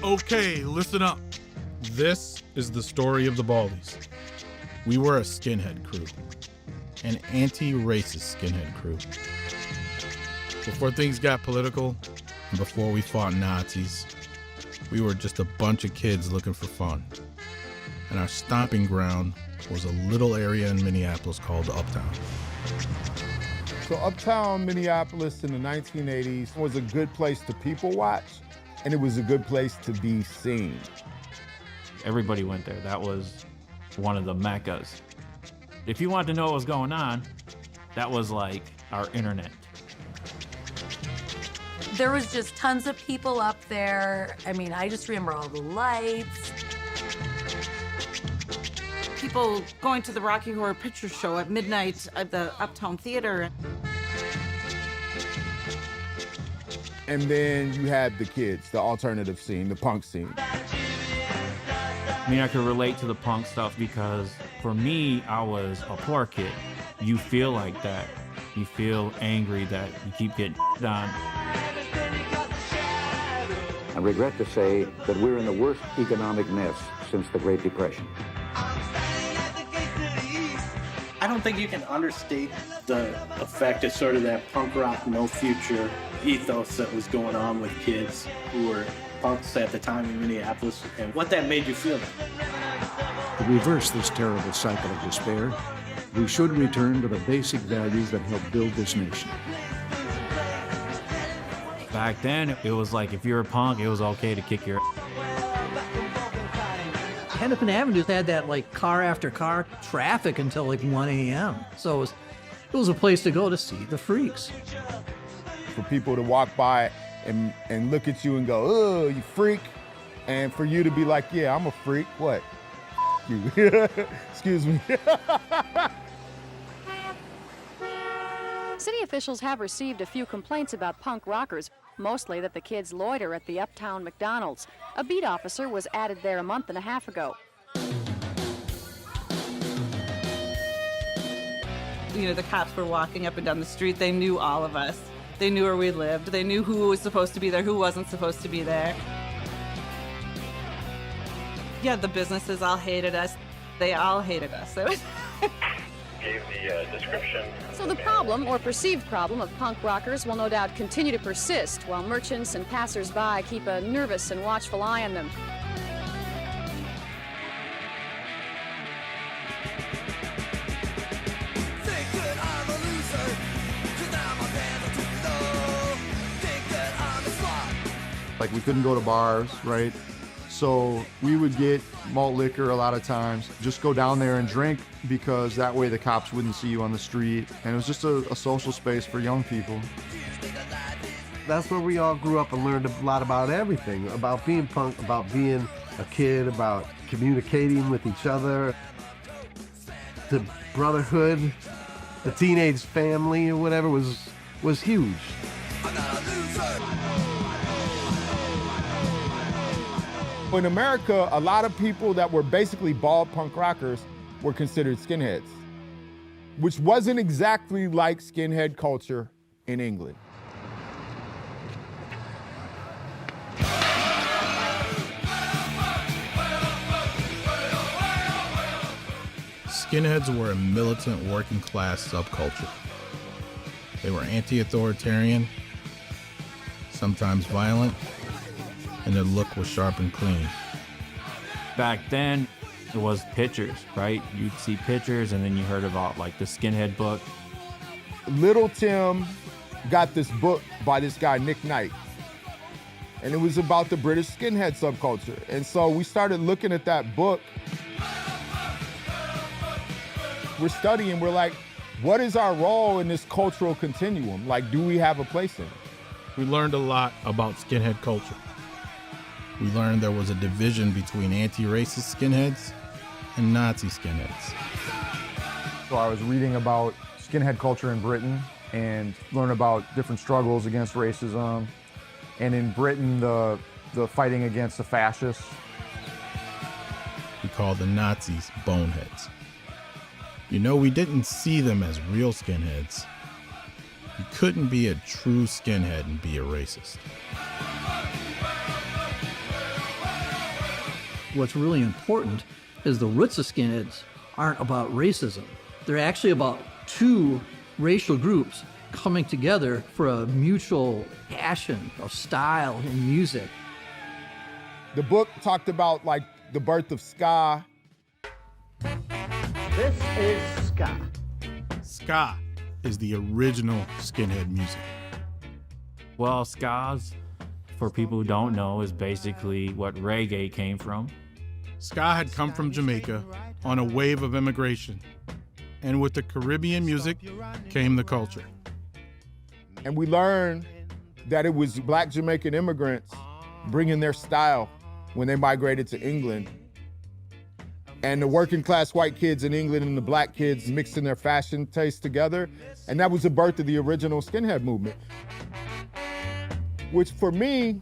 Okay, listen up. This is the story of the Baldies. We were a skinhead crew, an anti-racist skinhead crew. Before things got political, and before we fought Nazis, we were just a bunch of kids looking for fun. And our stomping ground was a little area in Minneapolis called Uptown. So Uptown Minneapolis in the 1980s was a good place to people watch, and it was a good place to be seen. Everybody went there. That was one of the meccas. If you wanted to know what was going on, that was like our internet. There was just tons of people up there. I mean, I just remember all the lights. People going to the Rocky Horror Picture Show at midnight at the Uptown Theater. And then you had the kids, the alternative scene, the punk scene. I mean, I could relate to the punk stuff because for me, I was a poor kid. You feel like that. You feel angry that you keep getting on. I regret to say that we're in the worst economic mess since the Great Depression. I don't think you can understate the effect of sort of that punk rock, no future ethos that was going on with kids who were punks at the time in Minneapolis, and what that made you feel. To reverse this terrible cycle of despair, we should return to the basic values that helped build this nation. Back then, it was like if you're a punk, it was okay to kick your Hennepin Avenue had that like car after car traffic until like 1 a.m. So it was a place to go to see the freaks. For people to walk by and look at you and go, oh, you freak. And for you to be like, yeah, I'm a freak. What? You. Excuse me. City officials have received a few complaints about punk rockers, mostly that the kids loiter at the Uptown McDonald's. A beat officer was added there a month and a half ago. You know, the cops were walking up and down the street. They knew all of us. They knew where we lived. They knew who was supposed to be there, who wasn't supposed to be there. Yeah, the businesses all hated us. They all hated us. Gave the description. So the problem, or perceived problem, of punk rockers will no doubt continue to persist while merchants and passers-by keep a nervous and watchful eye on them. Like, we couldn't go to bars, right? So we would get malt liquor a lot of times, just go down there and drink because that way the cops wouldn't see you on the street. And it was just a social space for young people. That's where we all grew up and learned a lot about everything, about being punk, about being a kid, about communicating with each other, the brotherhood, the teenage family or whatever was huge. In America, a lot of people that were basically bald punk rockers were considered skinheads, which wasn't exactly like skinhead culture in England. Skinheads were a militant working class subculture. They were anti-authoritarian, sometimes violent, and their look was sharp and clean. Back then, it was pictures, right? You'd see pictures and then you heard about like the Skinhead book. Little Tim got this book by this guy, Nick Knight. And it was about the British skinhead subculture. And so we started looking at that book. We're studying, we're like, what is our role in this cultural continuum? Like, do we have a place in it? We learned a lot about skinhead culture. We learned there was a division between anti-racist skinheads and Nazi skinheads. So I was reading about skinhead culture in Britain and learn about different struggles against racism. And in Britain, the fighting against the fascists. We called the Nazis boneheads. You know, we didn't see them as real skinheads. You couldn't be a true skinhead and be a racist. what's really important is the roots of skinheads aren't about racism. They're actually about two racial groups coming together for a mutual passion of style and music. The book talked about like the birth of ska. This is ska. Ska is the original skinhead music. Well, ska's, for people who don't know, is basically what reggae came from. Ska had come from Jamaica on a wave of immigration. And with the Caribbean music came the culture. And we learned that it was Black Jamaican immigrants bringing their style when they migrated to England. And the working class white kids in England and the black kids mixing their fashion tastes together. And that was the birth of the original skinhead movement. Which for me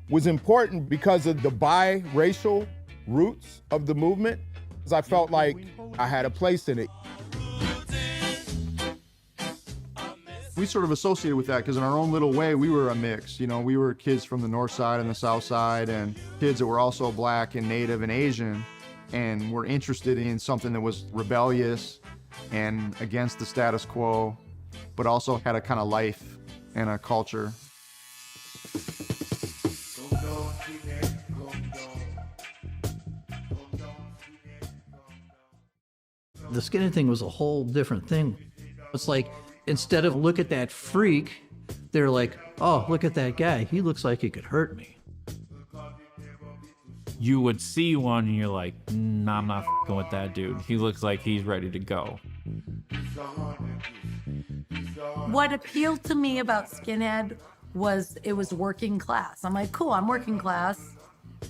was important because of the biracial roots of the movement. Because I felt like I had a place in it. We sort of associated with that because in our own little way, we were a mix. You know, we were kids from the north side and the south side and kids that were also black and native and Asian and were interested in something that was rebellious and against the status quo, but also had a kind of life and a culture. The skinhead thing was a whole different thing. It's like, instead of look at that freak, they're like, oh, look at that guy. He looks like he could hurt me. You would see one and you're like, nah, I'm not f***ing with that dude. He looks like he's ready to go. What appealed to me about skinhead was it was working class. I'm like, cool, I'm working class.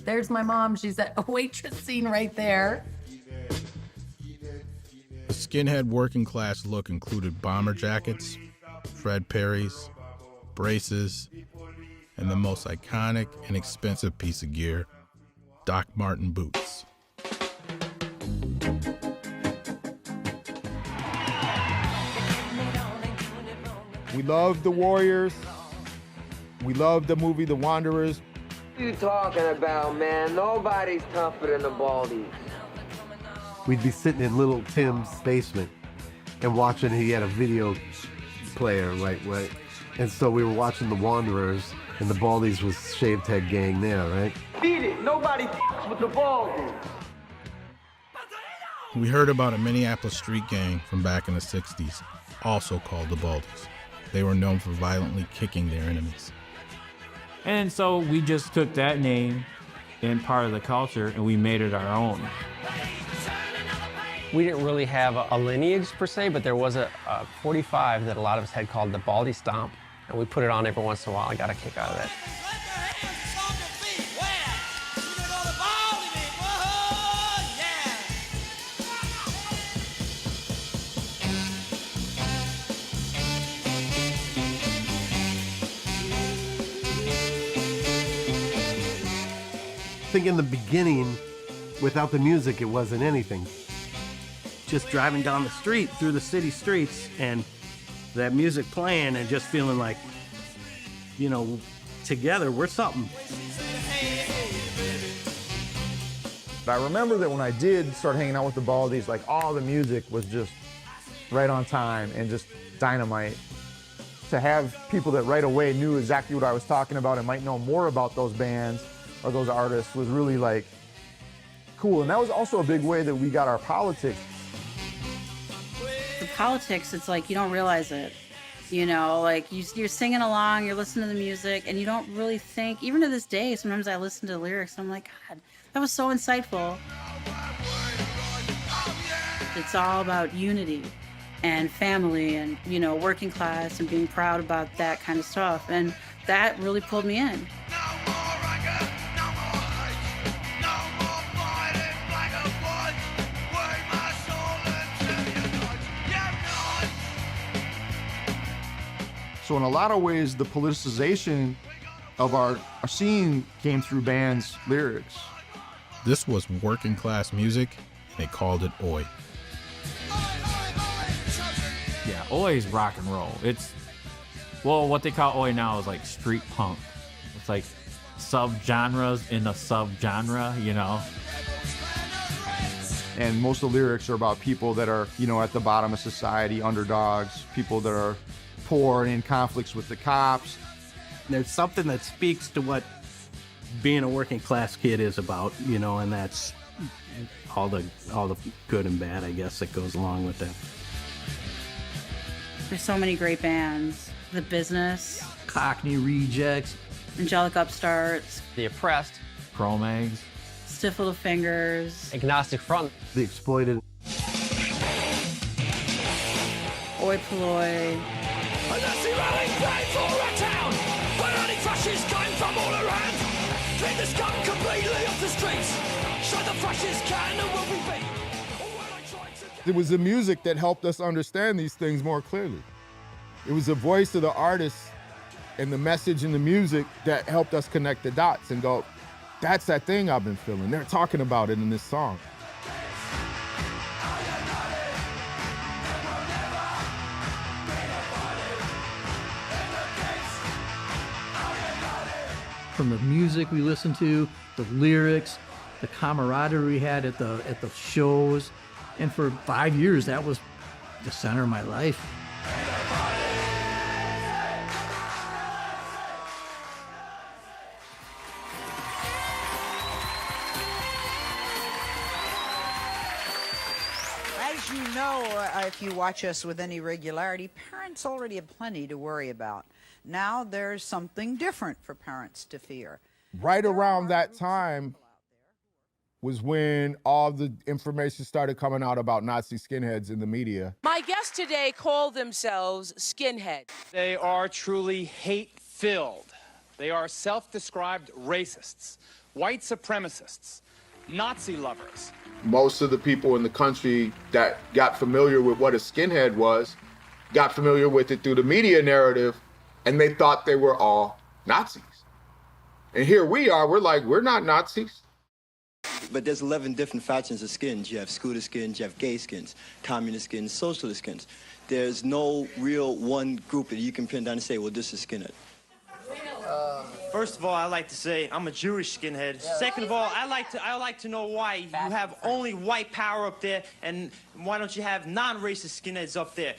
There's my mom. She's at a waitress scene right there. The skinhead working class look included bomber jackets, Fred Perry's, braces, and the most iconic and expensive piece of gear, Doc Marten boots. We loved the Warriors. We loved the movie The Wanderers. What are you talking about, man? Nobody's tougher than the Baldies. We'd be sitting in little Tim's basement and watching, he had a video player, right? And so we were watching The Wanderers and the Baldies was shaved head gang there, right? Beat it, nobody with the Baldies. We heard about a Minneapolis street gang from back in the 60s, also called the Baldies. They were known for violently kicking their enemies. And so we just took that name and part of the culture and we made it our own. We didn't really have a lineage per se, but there was a 45 that a lot of us had called the Baldy Stomp, and we put it on every once in a while. I got a kick out of that. I think in the beginning, without the music, it wasn't anything. Just driving down the street through the city streets and that music playing and just feeling like, you know, together we're something. But I remember that when I did start hanging out with the Baldies, like all the music was just right on time and just dynamite. To have people that right away knew exactly what I was talking about and might know more about those bands or those artists was really like cool. And that was also a big way that we got our politics. The politics, it's like you don't realize it. You know, like you're singing along, you're listening to the music, and you don't really think, even to this day, sometimes I listen to the lyrics and I'm like, God, that was so insightful. It's all about unity and family and, you know, working class and being proud about that kind of stuff. And that really pulled me in. So in a lot of ways, the politicization of our scene came through bands' lyrics. This was working class music, and they called it Oi. Yeah, Oi is rock and roll. It's, well, what they call Oi now is like street punk. It's like subgenres in a subgenre, you know. And most of the lyrics are about people that are, you know, at the bottom of society, underdogs, people that are poor and in conflicts with the cops. There's something that speaks to what being a working class kid is about, you know, and that's all the good and bad, I guess, that goes along with that. There's so many great bands. The Business, Cockney Rejects, Angelic Upstarts, The Oppressed, Cro-Mags, Stiff Little Fingers, Agnostic Front, The Exploited, Oi Polloi. It was the music that helped us understand these things more clearly. It was the voice of the artist and the message in the music that helped us connect the dots and go, that's that thing I've been feeling. They're talking about it in this song. From the music we listened to, the lyrics, the camaraderie we had at the shows, and for 5 years that was the center of my life. As you know, if you watch us with any regularity, parents already have plenty to worry about. Now there's something different for parents to fear. Right around that time was when all the information started coming out about Nazi skinheads in the media. My guests today call themselves skinheads. They are truly hate-filled. They are self-described racists, white supremacists, Nazi lovers. Most of the people in the country that got familiar with what a skinhead was, got familiar with it through the media narrative, and they thought they were all Nazis. And here we are, we're like, we're not Nazis. But there's 11 different factions of skins. You have scooter skins, you have gay skins, communist skins, socialist skins. There's no real one group that you can pin down and say, well, this is skinhead. First of all, I like to say I'm a Jewish skinhead. Second of all, I like to know why you have only white power up there, and why don't you have non-racist skinheads up there?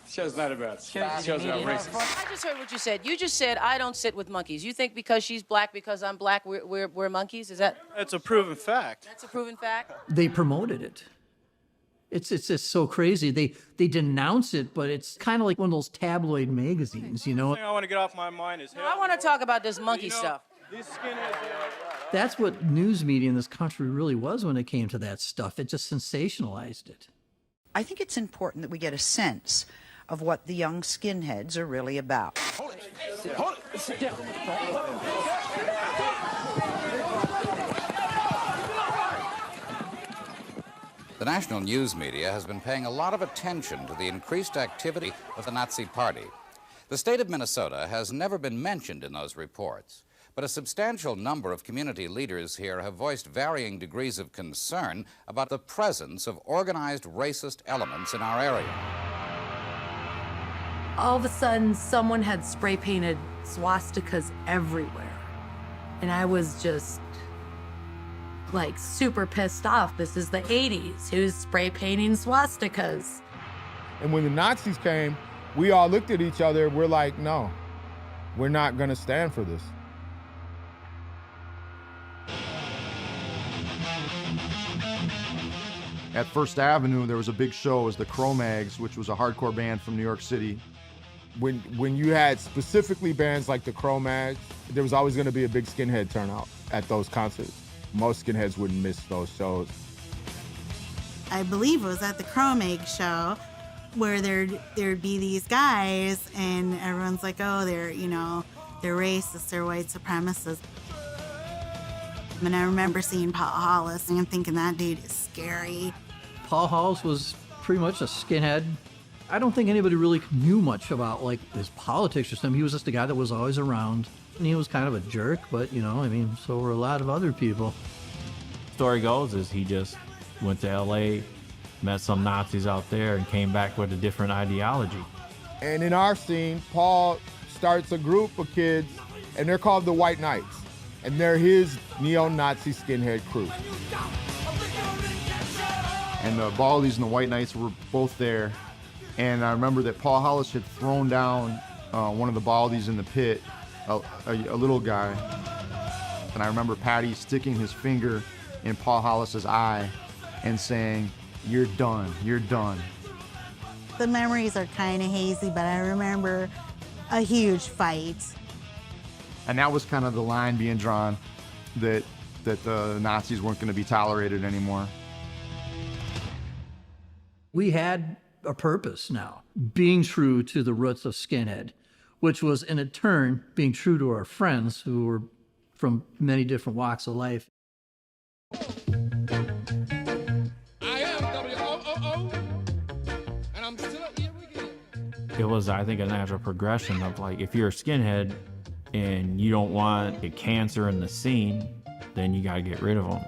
Show's not about show's about racism. I just heard what you said. You just said I don't sit with monkeys. You think because she's black, because I'm black, we're monkeys? Is that? That's a proven fact. That's a proven fact. They promoted it. It's just so crazy. They denounce it, but it's kind of like one of those tabloid magazines, you know? The thing I want to get off my mind is I want to talk about this monkey stuff. These skinheads. That's what news media in this country really was when it came to that stuff. It just sensationalized it. I think it's important that we get a sense of what the young skinheads are really about. Sit down. The national news media has been paying a lot of attention to the increased activity of the Nazi Party. The state of Minnesota has never been mentioned in those reports, but a substantial number of community leaders here have voiced varying degrees of concern about the presence of organized racist elements in our area. All of a sudden, someone had spray painted swastikas everywhere. And I was just like super pissed off. This is the 80s. Who's spray painting swastikas? And when the Nazis came, we all looked at each other. We're like, no, we're not going to stand for this. At First Avenue, there was a big show. It was the Cro-Mags, which was a hardcore band from New York City. When you had specifically bands like the Cro-Mags, there was always going to be a big skinhead turnout at those concerts. Most skinheads wouldn't miss those shows. I believe it was at the Cro-Mag show where there'd be these guys and everyone's like, oh, they're racist, they're white supremacists. And I remember seeing Paul Hollis and thinking that dude is scary. Paul Hollis was pretty much a skinhead. I don't think anybody really knew much about like his politics or something. He was just a guy that was always around. And he was kind of a jerk, but so were a lot of other people. Story goes is he just went to LA, met some Nazis out there, and came back with a different ideology. And in our scene, Paul starts a group of kids and they're called the White Knights, and they're his neo-Nazi skinhead crew. And the Baldies and the White Knights were both there. And I remember that Paul Hollis had thrown down one of the Baldies in the pit, a little guy. And I remember Patty sticking his finger in Paul Hollis's eye and saying, "You're done, you're done." The memories are kind of hazy, but I remember a huge fight. And that was kind of the line being drawn that the Nazis weren't going to be tolerated anymore. We had a purpose now, being true to the roots of skinhead, which was in turn being true to our friends who were from many different walks of life. I am WOOO, and I'm still here again. It was, I think, a natural progression of like, if you're a skinhead and you don't want a cancer in the scene, then you got to get rid of them.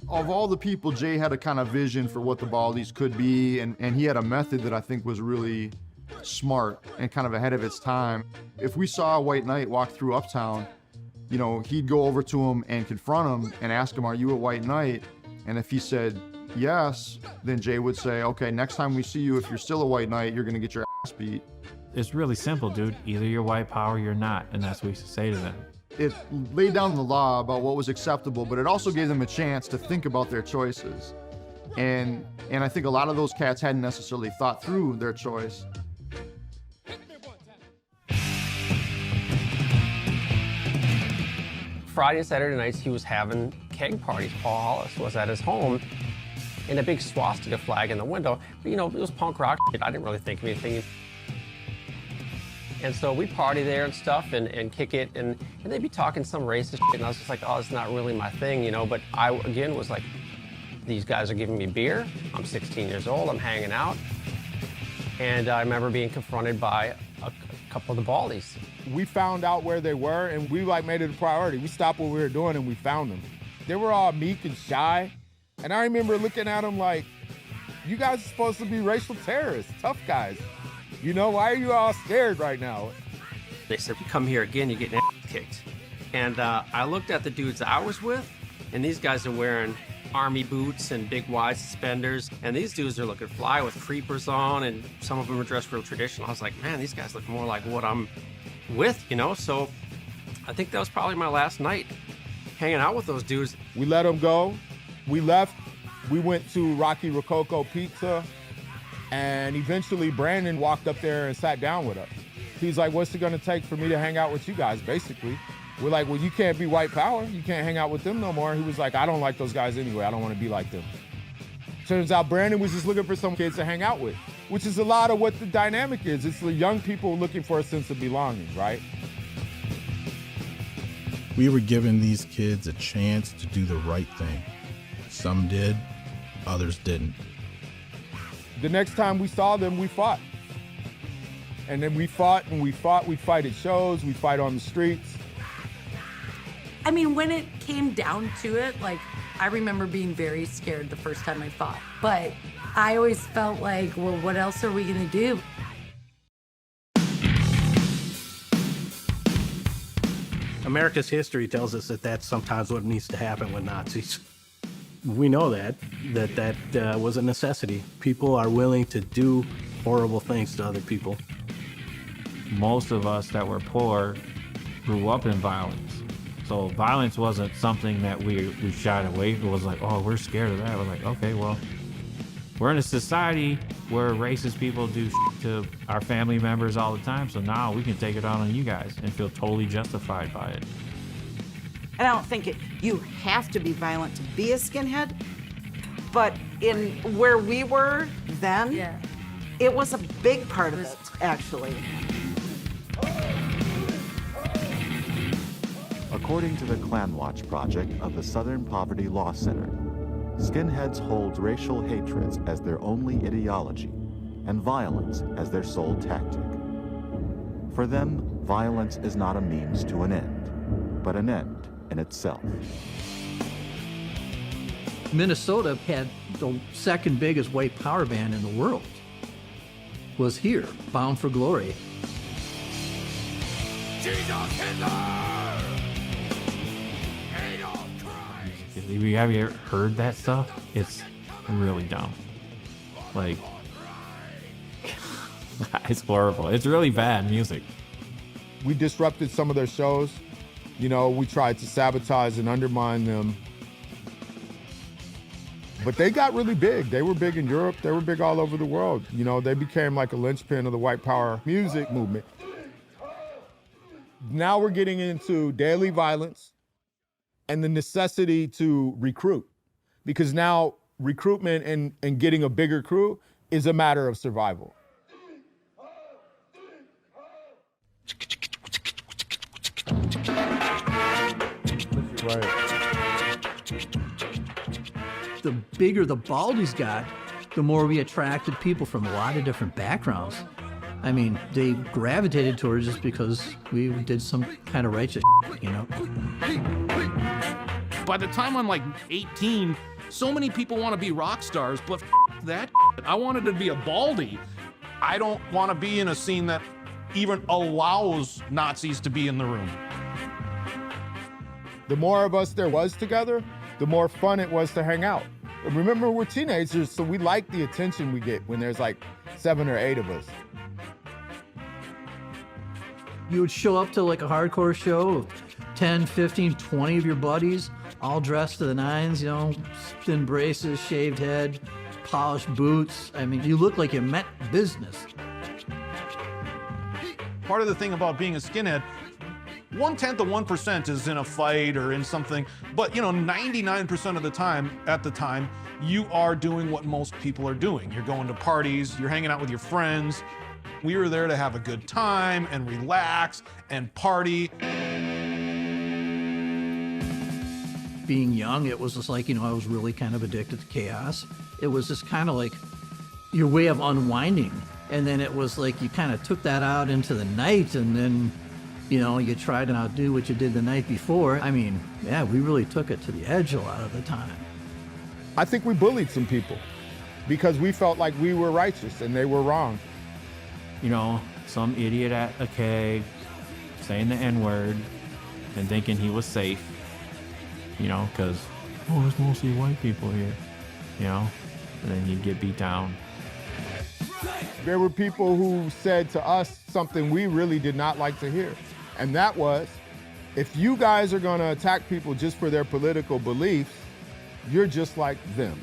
Of all the people, Jay had a kind of vision for what the Baldies could be, and he had a method that I think was really smart and kind of ahead of its time. If we saw a White Knight walk through Uptown, you know, he'd go over to him and confront him and ask him, "Are you a White Knight?" And if he said yes, then Jay would say, "Okay, next time we see you, if you're still a White Knight, you're gonna get your ass beat." It's really simple, dude. Either you're white power or you're not, and that's what we used to say to them. It laid down the law about what was acceptable, but it also gave them a chance to think about their choices. And I think a lot of those cats hadn't necessarily thought through their choice. Friday and Saturday nights, he was having keg parties. Paul Hollis was at his home in a big swastika flag in the window. But, you know, it was punk rock shit. I didn't really think of anything. And so we'd party there and stuff and kick it, and they'd be talking some racist shit, and I was just like, oh, it's not really my thing, you know? But I, again, was like, these guys are giving me beer. I'm 16 years old. I'm hanging out. And I remember being confronted by a couple of the Baldies. We found out where they were, and we like made it a priority. We stopped what we were doing and we found them. They were all meek and shy, and I remember looking at them like, you guys are supposed to be racial terrorists, tough guys. You know, why are you all scared right now? They said, if you come here again, you're getting kicked. And I looked at the dudes I was with, and these guys are wearing army boots and big wide suspenders, and these dudes are looking fly with creepers on, and some of them are dressed real traditional. I was like, man, these guys look more like what I'm with, you know? So I think that was probably my last night hanging out with those dudes. We let them go. We left. We went to Rocky Rococo Pizza, and eventually Brandon walked up there and sat down with us. He's like, what's it gonna take for me to hang out with you guys, basically? We're like, well, you can't be white power. You can't hang out with them no more. He was like, I don't like those guys anyway. I don't want to be like them. Turns out Brandon was just looking for some kids to hang out with, which is a lot of what the dynamic is. It's the young people looking for a sense of belonging, right? We were giving these kids a chance to do the right thing. Some did, others didn't. The next time we saw them, we fought. And then we fought and we fought. We'd fight at shows, we'd fight on the streets. I mean, when it came down to it, like, I remember being very scared the first time I fought. But I always felt like, well, what else are we gonna do? America's history tells us that that's sometimes what needs to happen with Nazis. We know that was a necessity. People are willing to do horrible things to other people. Most of us that were poor grew up in violence. So violence wasn't something that we shied away from. It was like, oh, we're scared of that. We're like, okay, well, we're in a society where racist people do shit to our family members all the time. So now we can take it on you guys and feel totally justified by it. And I don't think you have to be violent to be a skinhead, but in where we were then, it was a big part of it, actually. According to the Klan Watch Project of the Southern Poverty Law Center, skinheads hold racial hatreds as their only ideology and violence as their sole tactic. For them, violence is not a means to an end, but an end in itself. Minnesota had the second biggest white power band in the world. Was here, Bound for Glory. Have you ever heard that stuff? It's really dumb. Like, it's horrible. It's really bad music. We disrupted some of their shows. You know, we tried to sabotage and undermine them. But they got really big. They were big in Europe. They were big all over the world. You know, they became like a linchpin of the white power music movement. Now we're getting into daily violence and the necessity to recruit. Because now recruitment and getting a bigger crew is a matter of survival. Right. The bigger the Baldies got, the more we attracted people from a lot of different backgrounds. I mean, they gravitated towards us because we did some kind of righteous shit, you know? By the time I'm like 18, so many people want to be rock stars, but that shit. I wanted to be a Baldy. I don't want to be in a scene that even allows Nazis to be in the room. The more of us there was together, the more fun it was to hang out. Remember, we're teenagers, so we like the attention we get when there's like 7 or 8 of us. You would show up to like a hardcore show of 10, 15, 20 of your buddies, all dressed to the nines, you know, thin braces, shaved head, polished boots. I mean, you look like you meant business. Part of the thing about being a skinhead, 1/10 of 1% is in a fight or in something, but you know, 99% of the time, at the time, you are doing what most people are doing. You're going to parties, you're hanging out with your friends. We were there to have a good time and relax and party. Being young, it was just like, you know, I was really kind of addicted to chaos. It was just kind of like your way of unwinding. And then it was like you kind of took that out into the night, and then, you know, you tried to outdo what you did the night before. I mean, yeah, we really took it to the edge a lot of the time. I think we bullied some people because we felt like we were righteous and they were wrong. You know, some idiot at a keg saying the N-word and thinking he was safe, you know, because, oh, there's mostly white people here, you know, and then you'd get beat down. There were people who said to us something we really did not like to hear. And that was, if you guys are gonna attack people just for their political beliefs, you're just like them.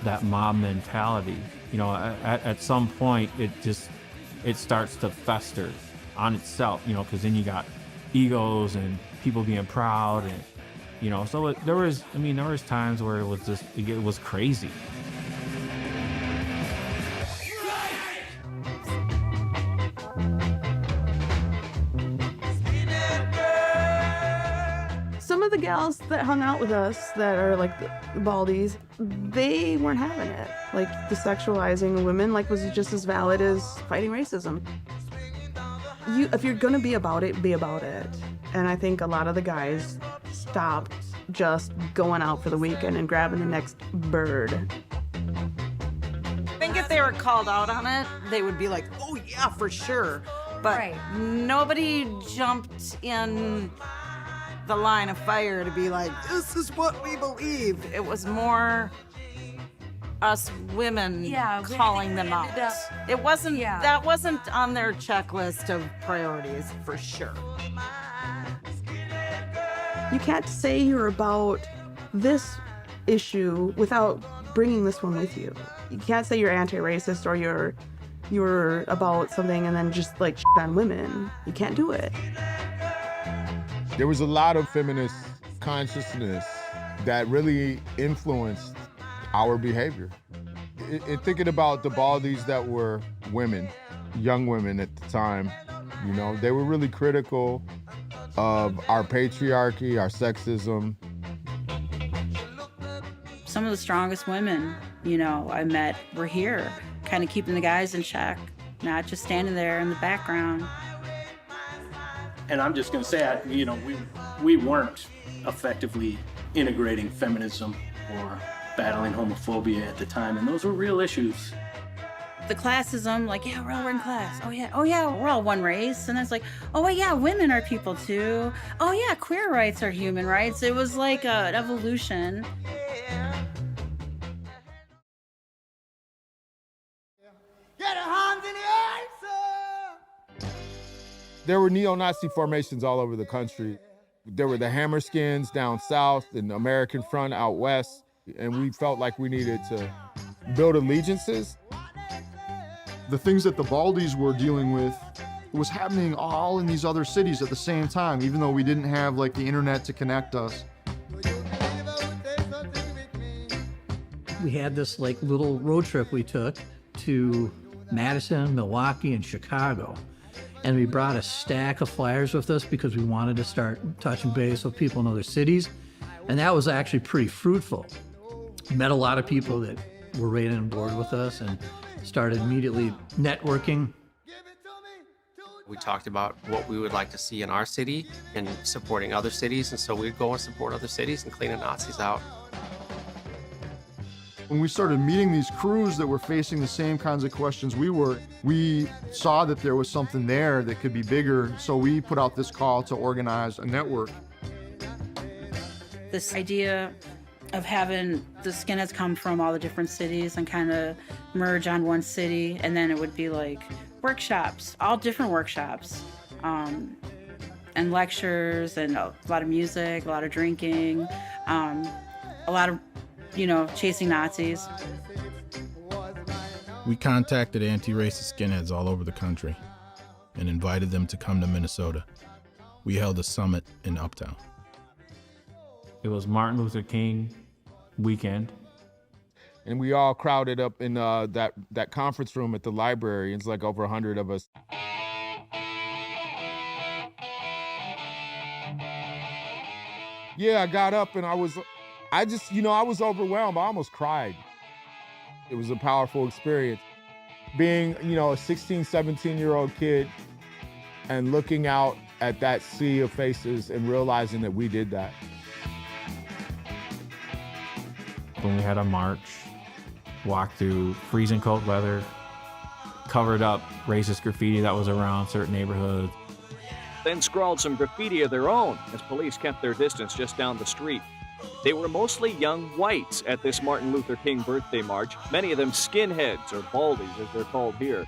That mob mentality, you know, at some point, it starts to fester on itself, you know, because then you got egos and people being proud, and, you know, so there was times where it was crazy. Some of the gals that hung out with us that are like the Baldies, they weren't having it. Like the sexualizing of women was just as valid as fighting racism. If you're gonna be about it, be about it. And I think a lot of the guys stopped just going out for the weekend and grabbing the next bird. I think if they were called out on it, they would be like, oh yeah, for sure. But nobody jumped in the line of fire to be like, this is what we believe. It was more us women calling them out. It wasn't, that wasn't on their checklist of priorities, for sure. You can't say you're about this issue without bringing this one with you. You can't say you're anti-racist or you're about something and then just like shit on women. You can't do it. There was a lot of feminist consciousness that really influenced our behavior. Thinking about the Baldies that were women, young women at the time, you know, they were really critical of our patriarchy, our sexism. Some of the strongest women, you know, I met were here, kind of keeping the guys in check, not just standing there in the background. And I'm just going to say, you know, we weren't effectively integrating feminism or battling homophobia at the time, and those were real issues. the classism, like, yeah, we're all in class. Oh yeah, we're all one race. And it's like, oh yeah, women are people too. Oh yeah, queer rights are human rights. It was like an evolution. There were neo-Nazi formations all over the country. There were the Hammerskins down south and the American Front out west. And we felt like we needed to build allegiances. The things that the Baldies were dealing with was happening all in these other cities at the same time, even though we didn't have like the internet to connect us. We had this like little road trip we took to Madison, Milwaukee, and Chicago. And we brought a stack of flyers with us because we wanted to start touching base with people in other cities. And that was actually pretty fruitful. Met a lot of people that were right on board with us and started immediately networking. We talked about what we would like to see in our city and supporting other cities. And so we'd go and support other cities and clean the Nazis out. When we started meeting these crews that were facing the same kinds of questions we saw that there was something there that could be bigger, so we put out this call to organize a network. This idea of having the skinheads come from all the different cities and kind of merge on one city, and then it would be like workshops, all different workshops, and lectures, and a lot of music, a lot of drinking, a lot of chasing Nazis. We contacted anti-racist skinheads all over the country and invited them to come to Minnesota. We held a summit in Uptown. It was Martin Luther King weekend. And we all crowded up in that conference room at the library. It's like over 100 of us. Yeah, I got up and I was overwhelmed. I almost cried. It was a powerful experience. Being, a 16, 17-year-old kid and looking out at that sea of faces and realizing that we did that. When we had a march, walked through freezing cold weather, covered up racist graffiti that was around certain neighborhoods. Then scrawled some graffiti of their own as police kept their distance just down the street. They were mostly young whites at this Martin Luther King birthday march, many of them skinheads, or baldies as they're called here.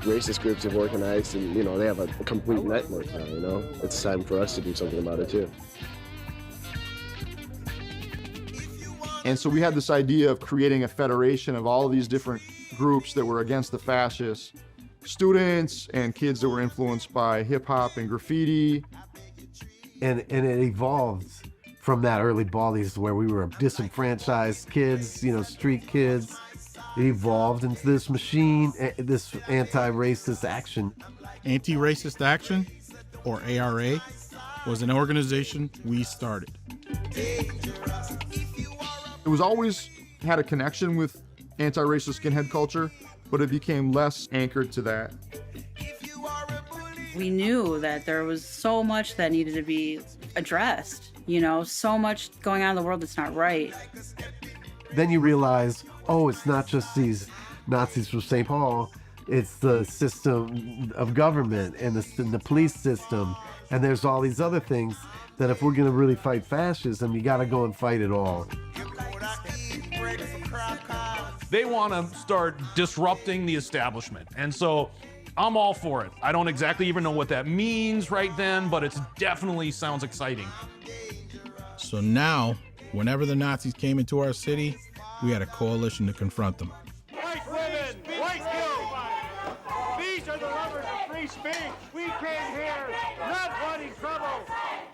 Racist groups have organized and, they have a complete network now, It's time for us to do something about it too. And so we had this idea of creating a federation of all of these different groups that were against the fascists, students and kids that were influenced by hip hop and graffiti. And it evolved from that early Baldies where we were disenfranchised kids, street kids. It evolved into this machine, this anti-racist action. Anti-Racist Action, or ARA, was an organization we started. It was always had a connection with anti-racist skinhead culture, but it became less anchored to that. We knew that there was so much that needed to be addressed, so much going on in the world that's not right. Then you realize, it's not just these Nazis from St. Paul, it's the system of government and the police system, and there's all these other things that if we're going to really fight fascism, you got to go and fight it all. They want to start disrupting the establishment. And so I'm all for it. I don't exactly even know what that means right then, but it definitely sounds exciting. So now, whenever the Nazis came into our city, we had a coalition to confront them. White women, white guilt. These are the lovers of free speech. We came here not wanting trouble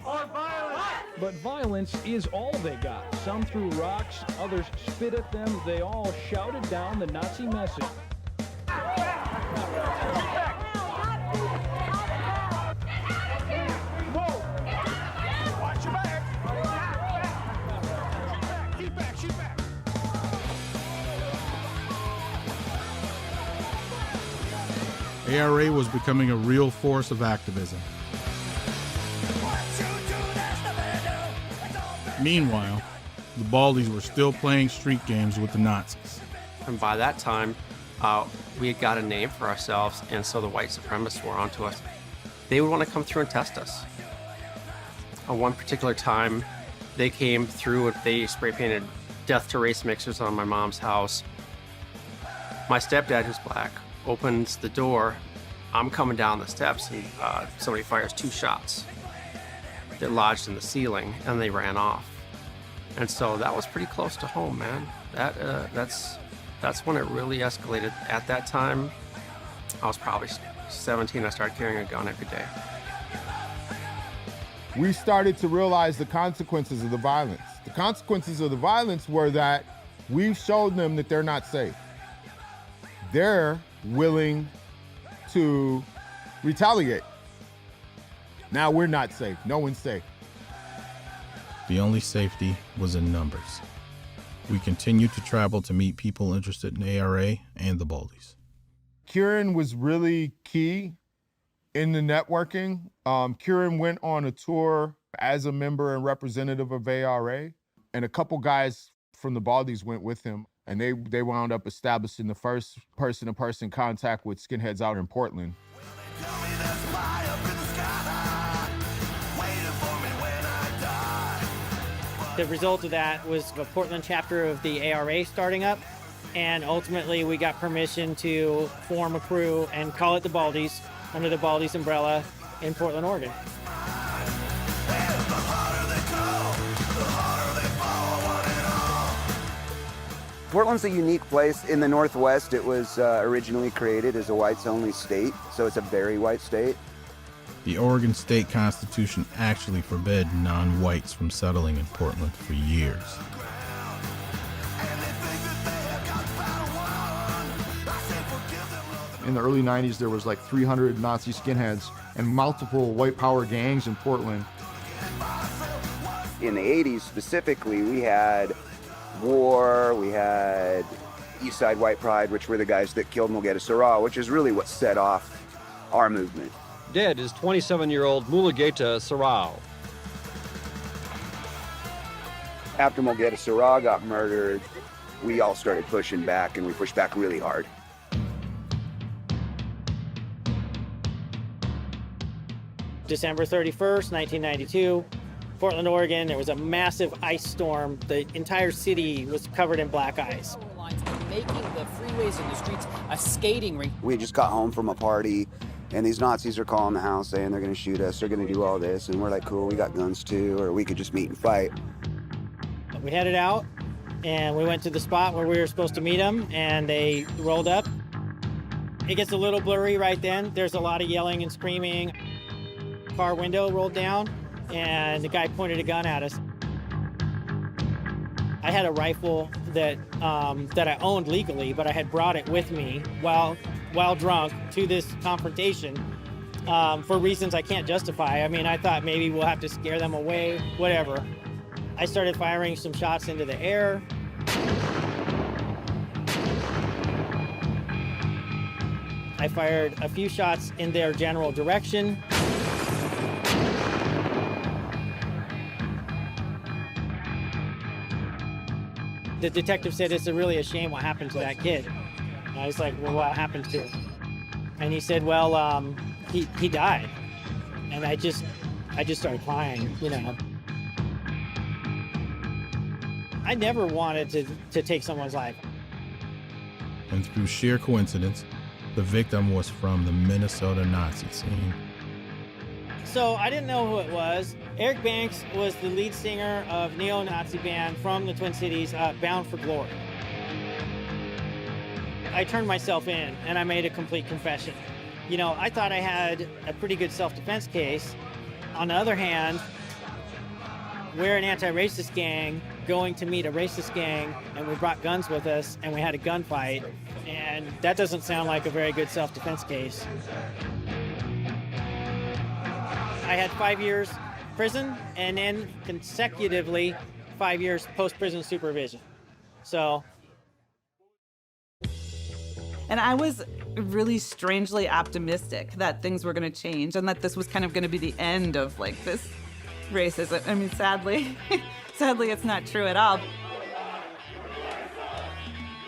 or violence. But violence is all they got. Some threw rocks, others spit at them. They all shouted down the Nazi message. ARA was becoming a real force of activism. Meanwhile, the Baldies were still playing street games with the Nazis. And by that time, we had got a name for ourselves, and so the white supremacists were onto us. They would want to come through and test us. One particular time, they came through and they spray painted death to race mixers on my mom's house. My stepdad, who's black, opens the door. I'm coming down the steps, and somebody fires 2 shots that lodged in the ceiling, and they ran off. And so that was pretty close to home, man. That's when it really escalated. At that time, I was probably 17. I started carrying a gun every day. We started to realize the consequences of the violence. The consequences of the violence were that we've showed them that they're not safe. They're willing to retaliate. Now we're not safe. No one's safe. The only safety was in numbers. We continued to travel to meet people interested in ARA and the Baldies. Kieran was really key in the networking. Kieran went on a tour as a member and representative of ARA, and a couple guys from the Baldies went with him, and they wound up establishing the first person-to-person contact with skinheads out in Portland. The result of that was a Portland chapter of the ARA starting up, and ultimately we got permission to form a crew and call it the Baldies, under the Baldies umbrella in Portland, Oregon. Portland's a unique place. In the Northwest, it was originally created as a whites-only state, so it's a very white state. The Oregon state constitution actually forbade non-whites from settling in Portland for years. In the early 90s, there was like 300 Nazi skinheads and multiple white power gangs in Portland. In the 80s specifically, we had War, we had Eastside White Pride, which were the guys that killed Mulgeta Sarah, which is really what set off our movement. Dead is 27-year-old Mulgeta Sarah. After Mulgeta Sarah got murdered, we all started pushing back, and we pushed back really hard. December 31st, 1992, Portland, Oregon, there was a massive ice storm. The entire city was covered in black ice. Making the freeways and the streets a skating rink. We just got home from a party, and these Nazis are calling the house saying they're going to shoot us, they're going to do all this, and we're like, cool, we got guns too, or we could just meet and fight. We headed out, and we went to the spot where we were supposed to meet them, and they rolled up. It gets a little blurry right then. There's a lot of yelling and screaming. Car window rolled down, and the guy pointed a gun at us. I had a rifle that I owned legally, but I had brought it with me while drunk to this confrontation for reasons I can't justify. I mean, I thought maybe we'll have to scare them away, whatever. I started firing some shots into the air. I fired a few shots in their general direction. The detective said, it's really a shame what happened to that kid. And I was like, well, what happened to him? And he said, well, he died. And I just started crying, you know. I never wanted to take someone's life. And through sheer coincidence, the victim was from the Minnesota Nazi scene. So I didn't know who it was. Eric Banks was the lead singer of neo-Nazi band from the Twin Cities, Bound for Glory. I turned myself in and I made a complete confession. You know, I thought I had a pretty good self-defense case. On the other hand, we're an anti-racist gang going to meet a racist gang, and we brought guns with us and we had a gunfight, and that doesn't sound like a very good self-defense case. I had 5 years prison and then consecutively 5 years post-prison supervision. So. And I was really strangely optimistic that things were going to change and that this was kind of going to be the end of like this racism. I mean, sadly Sadly, it's not true at all.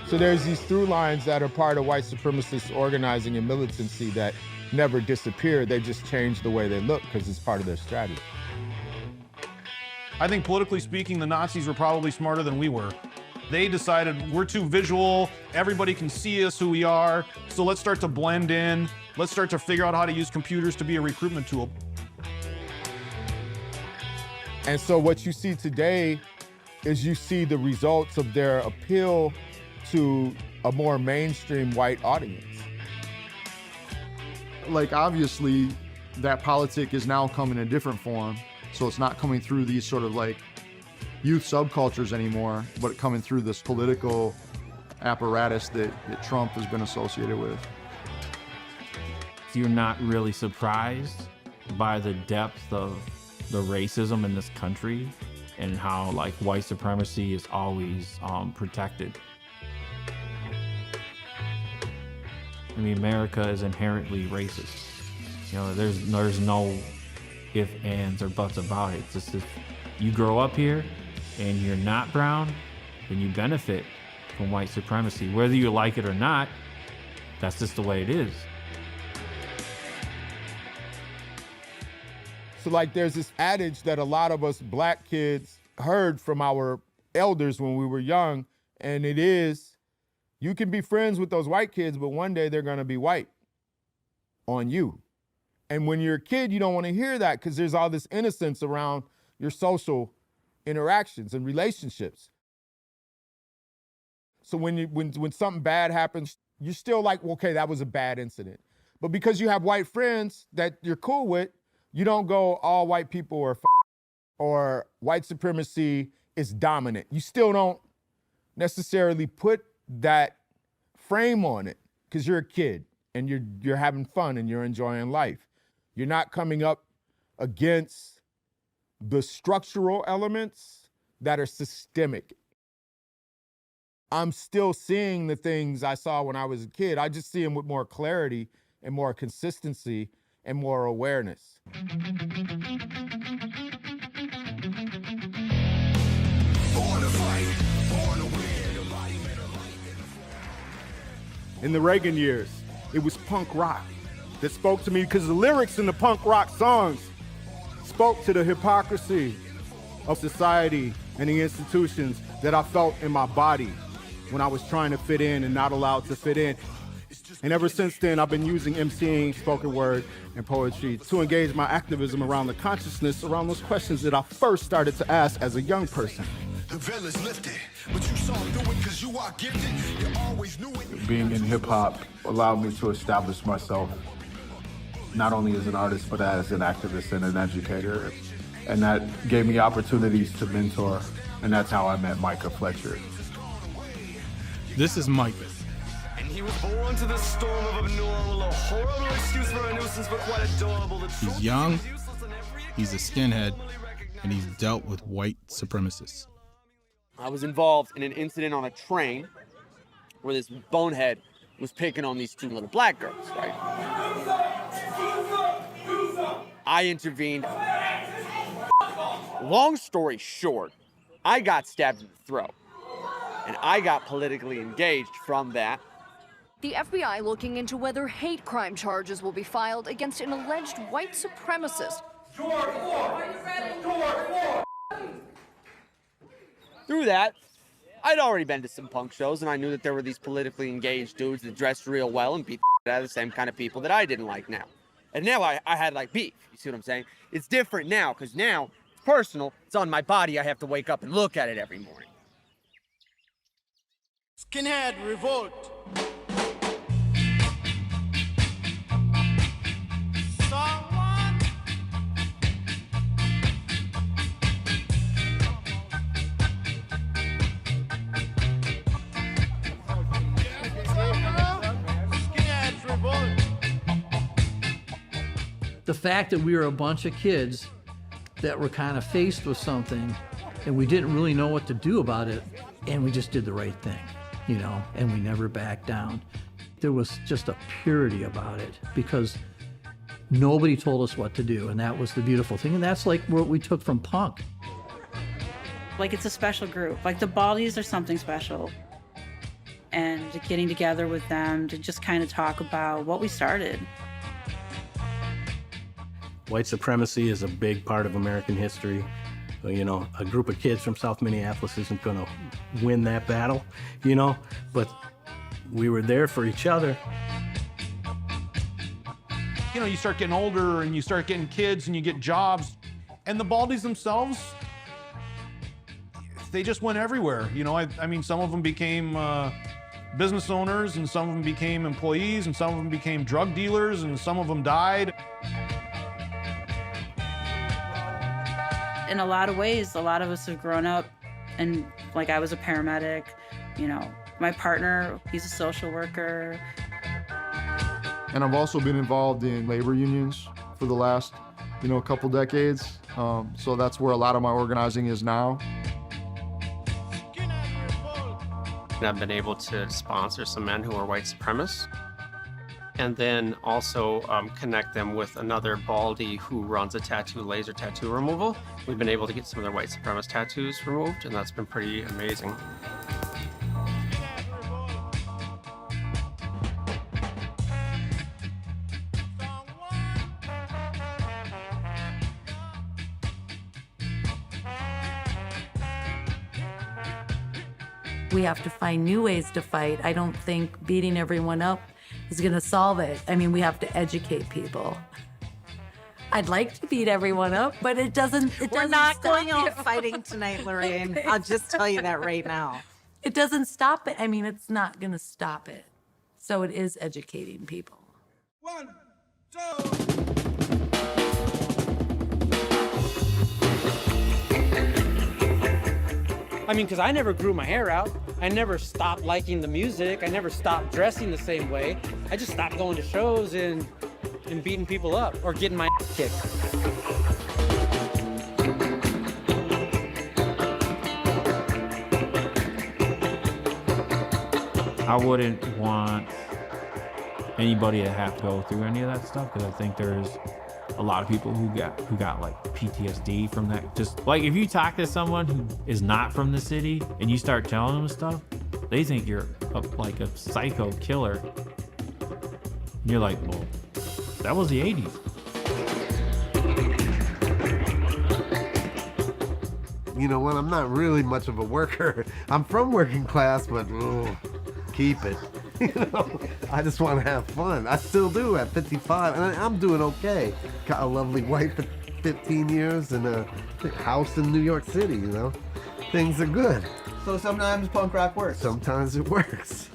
So there's these through lines that are part of white supremacist organizing and militancy that never disappear. They just change the way they look because it's part of their strategy. I think politically speaking, the Nazis were probably smarter than we were. They decided we're too visual, everybody can see us who we are, so let's start to blend in, let's start to figure out how to use computers to be a recruitment tool. And so what you see today is you see the results of their appeal to a more mainstream white audience. Like, obviously, that politic is now coming in a different form. So it's not coming through these sort of like youth subcultures anymore, but coming through this political apparatus that Trump has been associated with. You're not really surprised by the depth of the racism in this country and how like white supremacy is always protected. I mean, America is inherently racist. You know, there's no if, ands, or buts about it. It's just if you grow up here and you're not brown, then you benefit from white supremacy. Whether you like it or not, that's just the way it is. So like there's this adage that a lot of us black kids heard from our elders when we were young, and it is, you can be friends with those white kids, but one day they're gonna be white on you. And when you're a kid, you don't want to hear that because there's all this innocence around your social interactions and relationships. So when something bad happens, you're still like, okay, that was a bad incident. But because you have white friends that you're cool with, you don't go, all white people are or white supremacy is dominant. You still don't necessarily put that frame on it because you're a kid and you're having fun and you're enjoying life. You're not coming up against the structural elements that are systemic. I'm still seeing the things I saw when I was a kid. I just see them with more clarity and more consistency and more awareness. In the Reagan years, it was punk rock that spoke to me because the lyrics in the punk rock songs spoke to the hypocrisy of society and the institutions that I felt in my body when I was trying to fit in and not allowed to fit in. And ever since then, I've been using MCing, spoken word, and poetry to engage my activism around the consciousness around those questions that I first started to ask as a young person. The veil is lifted, but you saw through it because you are gifted. You always knew it. Being in hip hop allowed me to establish myself not only as an artist, but as an activist and an educator. And that gave me opportunities to mentor, and that's how I met Micah Fletcher. This is Micah. And he was born to the storm of abnormal, a horrible excuse for a nuisance, but quite adorable. He's young, he's a skinhead, and he's dealt with white supremacists. I was involved in an incident on a train where this bonehead was picking on these two little black girls, right? I intervened. Long story short, I got stabbed in the throat, and I got politically engaged from that. The FBI looking into whether hate crime charges will be filed against an alleged white supremacist. Through that, I'd already been to some punk shows, and I knew that there were these politically engaged dudes that dressed real well and beat the out of the same kind of people that I didn't like now. And now I had like beef, you see what I'm saying? It's different now, because now it's personal, it's on my body, I have to wake up and look at it every morning. Skinhead revolt. The fact that we were a bunch of kids that were kind of faced with something and we didn't really know what to do about it, and we just did the right thing, you know, and we never backed down. There was just a purity about it because nobody told us what to do, and that was the beautiful thing, and that's like what we took from punk. Like, it's a special group. Like, the Baldies are something special. And getting together with them to just kind of talk about what we started. White supremacy is a big part of American history. You know, a group of kids from South Minneapolis isn't going to win that battle, you know, but we were there for each other. You know, you start getting older and you start getting kids and you get jobs, and the Baldies themselves, they just went everywhere. You know, I mean, some of them became business owners, and some of them became employees, and some of them became drug dealers, and some of them died. In a lot of ways, a lot of us have grown up, and like, I was a paramedic, you know, my partner, he's a social worker. And I've also been involved in labor unions for the last, you know, couple decades. So that's where a lot of my organizing is now. And I've been able to sponsor some men who are white supremacists, and then also connect them with another Baldy who runs a laser tattoo removal. We've been able to get some of their white supremacist tattoos removed, and that's been pretty amazing. We have to find new ways to fight. I don't think beating everyone up is gonna solve it. I mean, we have to educate people. I'd like to beat everyone up, but it doesn't We're not going stop out fighting tonight, Lorraine. I'll just tell you that right now. It doesn't stop it. I mean, it's not gonna stop it. So it is educating people. 1, 2. I mean, because I never grew my hair out. I never stopped liking the music. I never stopped dressing the same way. I just stopped going to shows and beating people up or getting my ass kicked. I wouldn't want anybody to have to go through any of that stuff, because I think there's a lot of people who got like PTSD from that. Just like, if you talk to someone who is not from the city and you start telling them stuff, they think you're like a psycho killer. And you're like, well, that was the 80s. You know what? I'm not really much of a worker. I'm from working class, but keep it. You know, I just want to have fun. I still do at 55, and I'm doing okay. Got a lovely wife for 15 years and a house in New York City, you know. Things are good. So sometimes punk rock works. Sometimes it works.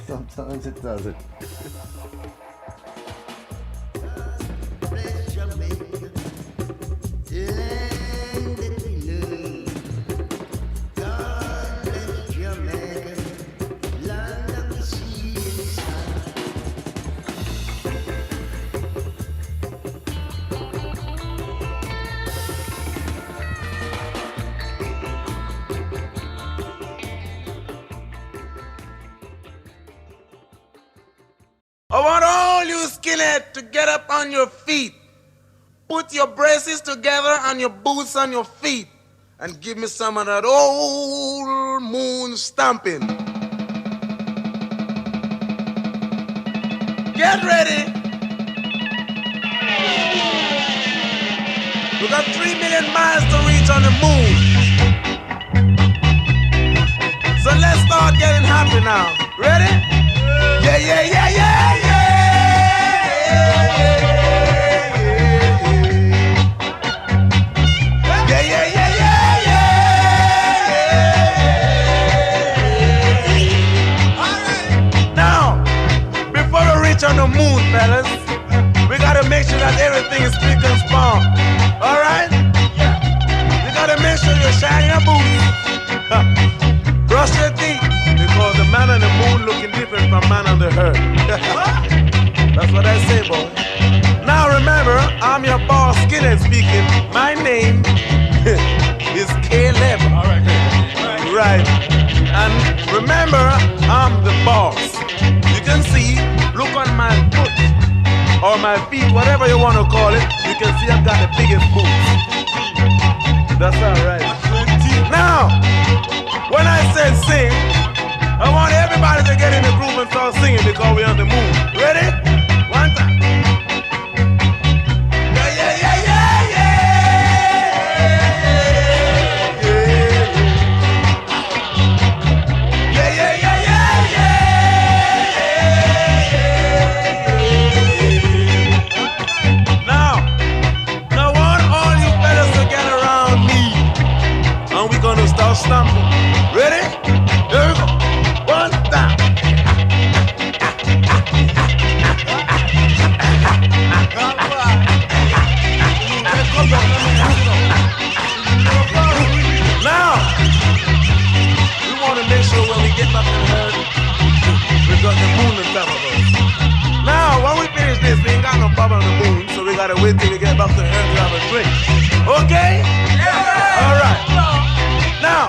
Sometimes it doesn't. I want all you skinheads to get up on your feet. Put your braces together and your boots on your feet and give me some of that old moon stomping. Get ready. We got 3 million miles to reach on the moon. So let's start getting happy now. Ready? Yeah, yeah, yeah, yeah, yeah. Yeah, yeah, yeah, yeah, yeah. Now, before we reach on the moon, fellas, we gotta make sure that everything is spick and span. All right? You gotta make sure you shine your boots. Brush your teeth, because the man on the moon looking different from man on the earth. That's what I say, boy. Now remember, I'm your boss, Skinhead speaking. My name is Caleb. All right. Right. And remember, I'm the boss. You can see, look on my foot, or my feet, whatever you want to call it. You can see I've got the biggest boots. That's all right. Now, when I said sing, I want everybody to get in the groove and start singing because we're on the move. Ready? One time. Yeah, yeah, yeah, yeah, yeah. Yeah, yeah, yeah, yeah, yeah. Now, I want all you fellas to get around me, and we're gonna start stomping. Ready? Here we go. One time. Now, we want to make sure when we get back to the herd, we got the moon on top of us. Now, when we finish this, we ain't got no problem on the moon, so we gotta wait till we get back to the herd to have a drink. Okay? Yeah. All right. Now,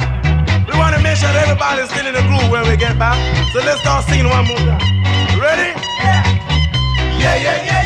we want to make sure that everybody's still in the groove when we get back. So let's start singing one more time. Ready? Yeah. Yeah, yeah, yeah.